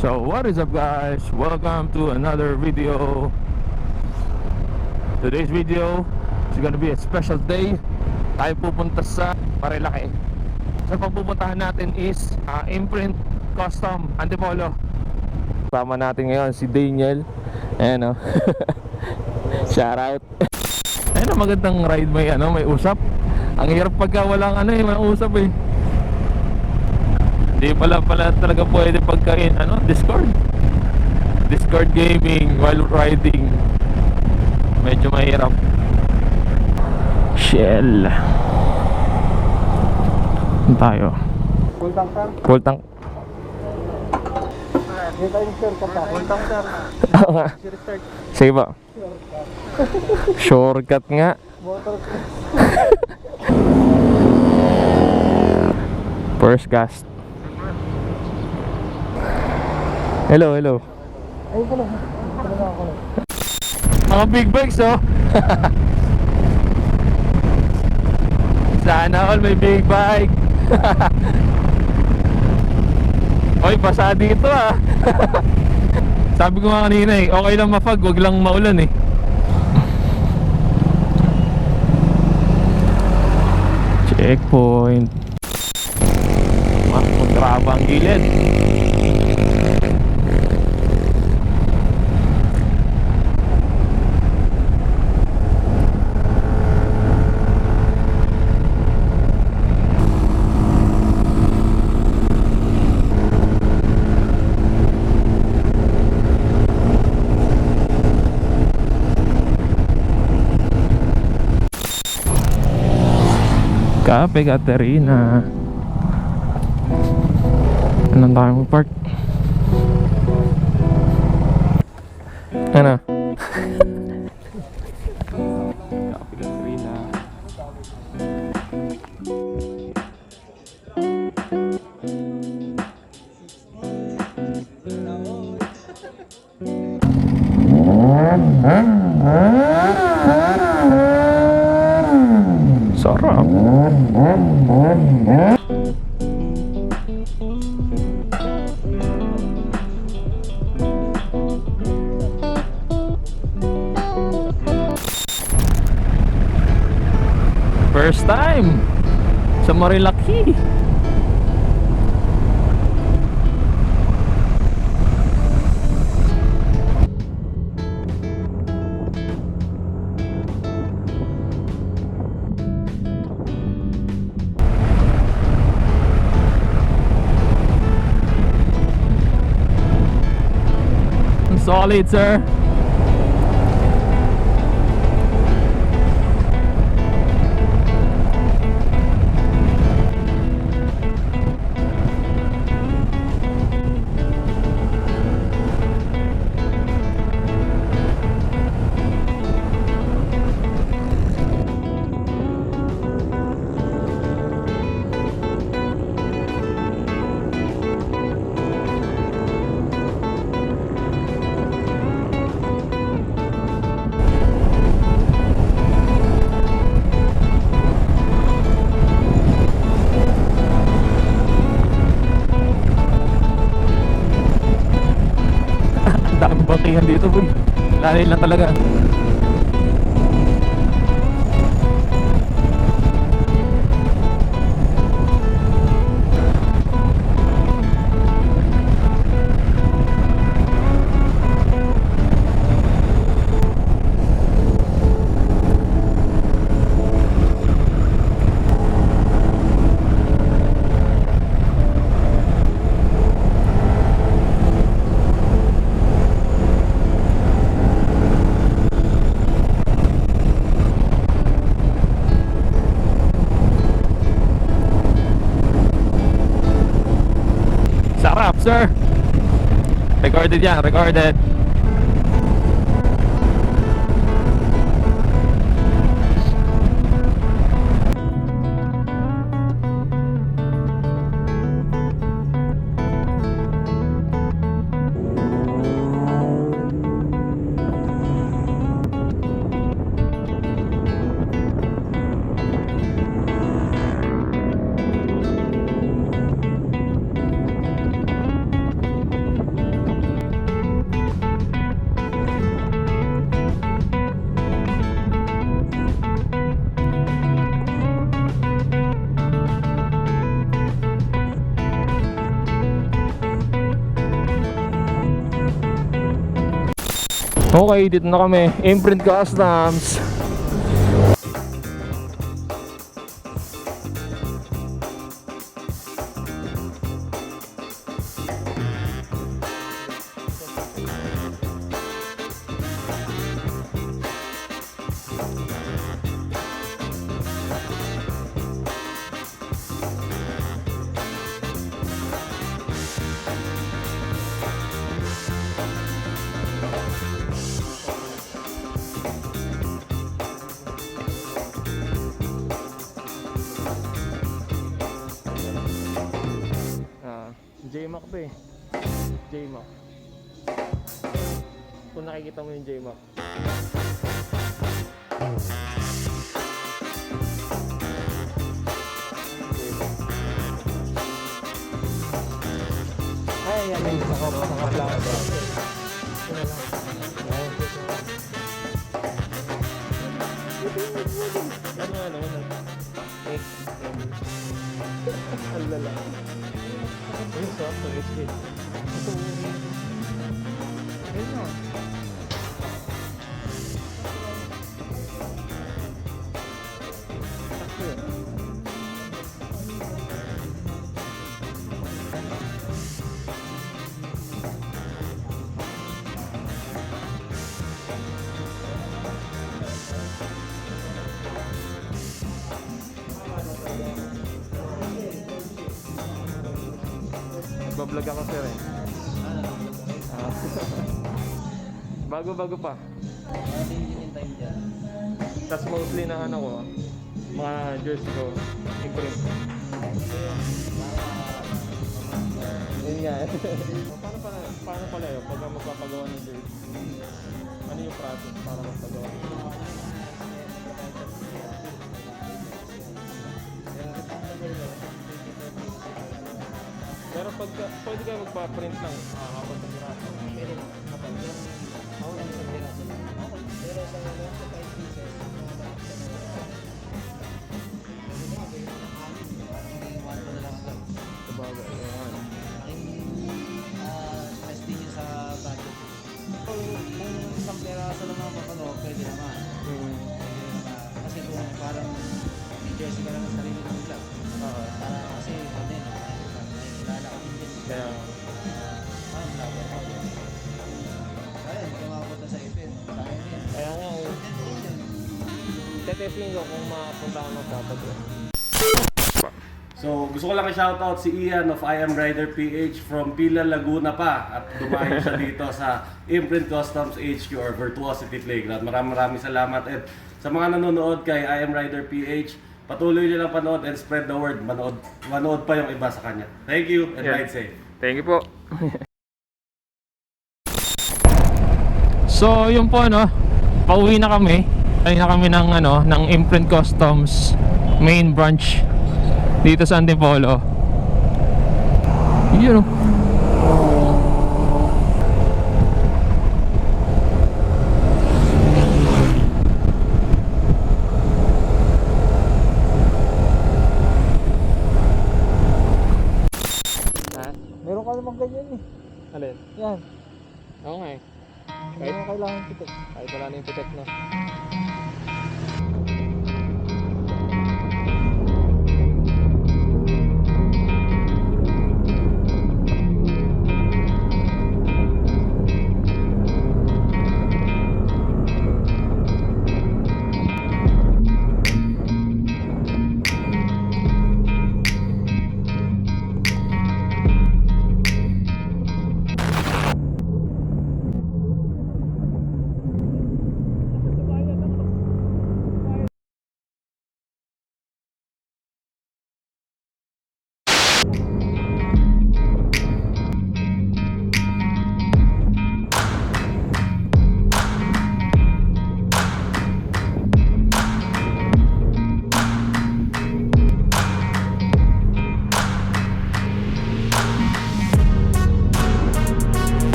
So what is up guys, welcome to another video. Today's video is gonna be a special day. Tayo pupunta sa Marilaque. So pagpupuntahan natin is Imprint Custom Antipolo. Sama natin ngayon si Daniel. Ayan o. Shout out. Ayan o, magandang ride, may usap. Ang hirap pagka walang may usap eh. Hindi pala talaga pwede pagka Discord gaming while riding. Medyo mahirap. Shell. Saan tayo? Full tank sir. Full tank. Dito yung sir ka pa. Full tank sir. Oo nga. Sige ba? Shortcut nga. Motor. First gas. Hello. Ay pala. Mga big bikes oh. Sana all may big bike. Oy, basa dito ah. Sabi ko nga kanina okay lang mafag, wag lang maulan Checkpoint. Grabe ang gilid. Kape Katerina. Anong tayo mag-park? Ano? Kape Katerina. Sarap. First time sa Marilaque. Solid, sir. Bengking dito boy. Lalay lang talaga. Sarap, sir. Recorded yan, recorded. Okay, dito na kami. Imprint Customs. J-Mac ba eh. J-Mac. Kung nakikita mo yung J-Mac. Ay, yan yung nakaplaka ba? Ang lala. Ayun, sarap na biscuit. Ayun na. Nagbablog ako sir eh. Bago-bago pa. Tapos mostly na ano ko, mga jersey ko, imprint. Yun nga eh. Paano pala yun? Pag magpapagawa ng jersey, ano yung process para magpagawa? Pero pag pwede kayo magpa-print lang, kapag nagiraso. Pwede na, kapag yan. Ako lang sa giraso. Okay, pero sa mga 5 pieces, sabagay, ayan. Testing nyo sa budget. Kung isang peraso lang ang mapanood, pwede naman. Kasi kung parang may jersey ka lang sa sarili ng club. Para kasi ito din, kilala ka din din. Kaya, ayun, kumapunta sa event. Sayang yan. kaya nga, tetesting ko kung makapunta mo dapat yun. So, gusto ko lang i-shoutout si Gian of I.MRiderPH from Pila, Laguna pa at dumayo siya dito sa Imprint Customs HQ or Virtuosity Playground. Maraming salamat at sa mga nanonood kay I.MRiderPH, patuloy nyo lang panood and spread the word. Manood pa yung iba sa kanya. Thank you and ride safe. Thank you po. So, yun po ano, pauwi na kami. Pauwi na kami ng ano, ng Imprint Customs main branch dito sa Antipolo. Yun oh. Meron ka namang ganyan eh. Alin? Yan. Oo nga eh. Hindi mo kailangan pitik. Kahit wala na yung pitek no.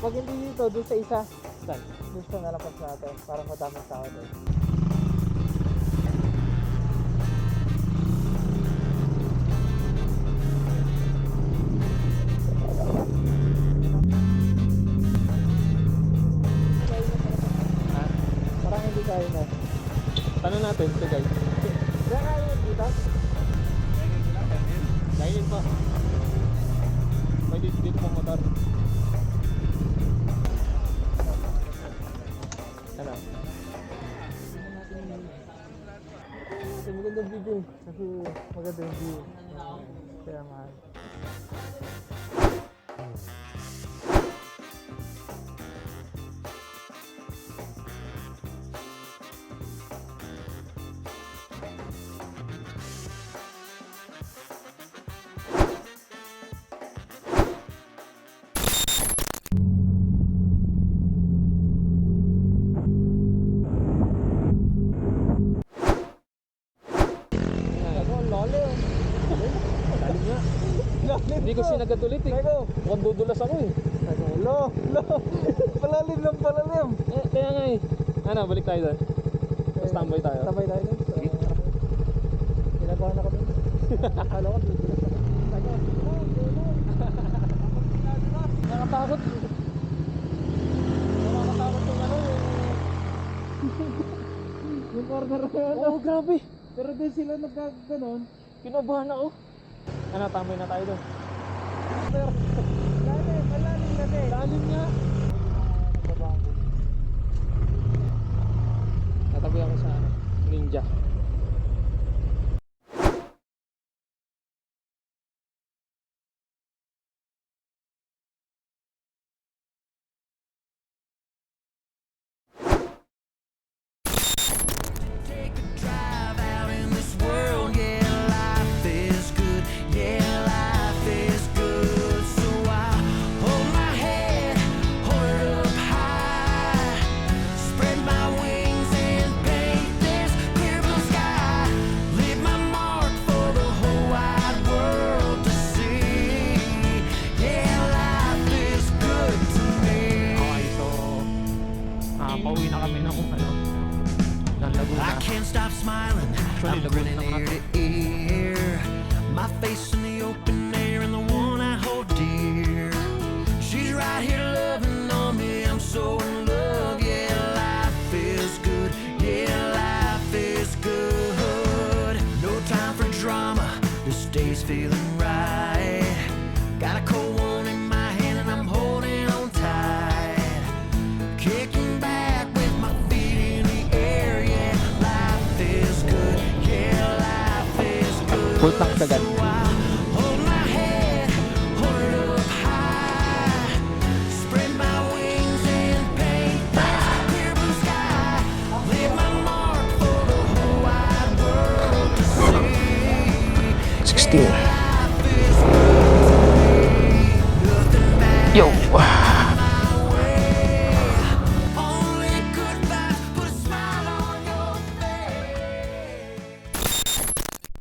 Pag hindi dito, doon sa isa. Saan? Gusto na lang pas natin. Parang madaming tao doon. Ha? Parang hindi kaya na. Tanong natin, ito guys. Kaya kaya yun dito? Kainin pa. May dito po motor. Ano? Kasi maganda video. Kasi maganda yung view. Kaya mahal. Lalim nga. Hindi ko sinagat ulit eh. Mukhang dudulas ako eh. Lo! Palalim lang, palalim! Kaya nga eh. Ano, balik tayo doon. Tapos tambay tayo. Tambay tayo dun. Sige. Kinabahan na kami. Akala ko, dudulas ako. Nakakatakot. Nakakatakot yung ano Yung corner na yun. Oo, grabe. Pero din sila nagkaganon. Kinabahan ako. Ano, tambay na tayo doon. Pero, malalim na din. Lalim nga. Tatabi ako sa ano, ninja. Pauwi na kami ng ano, ng Laguna. I can't stop smiling. Actually, I'm Laguna grinning na ear kami. to ear. My face in the open air and the one I hold dear. She's right here loving on me. I'm so in love. Yeah, life is good. Yeah, life is good. No time for drama. This day's feeling right. Got a cold one in my hand and I'm holding on tight. Kicking back with my feet in the air. Yeah, life is good. Yeah, life is good. Pultak dagat. So I hold my head, hold it up high. Spread my wings and paint this clear blue sky. Leave my mark for the whole wide world to see. 16. Life is good to me. Nothing bad. Yo!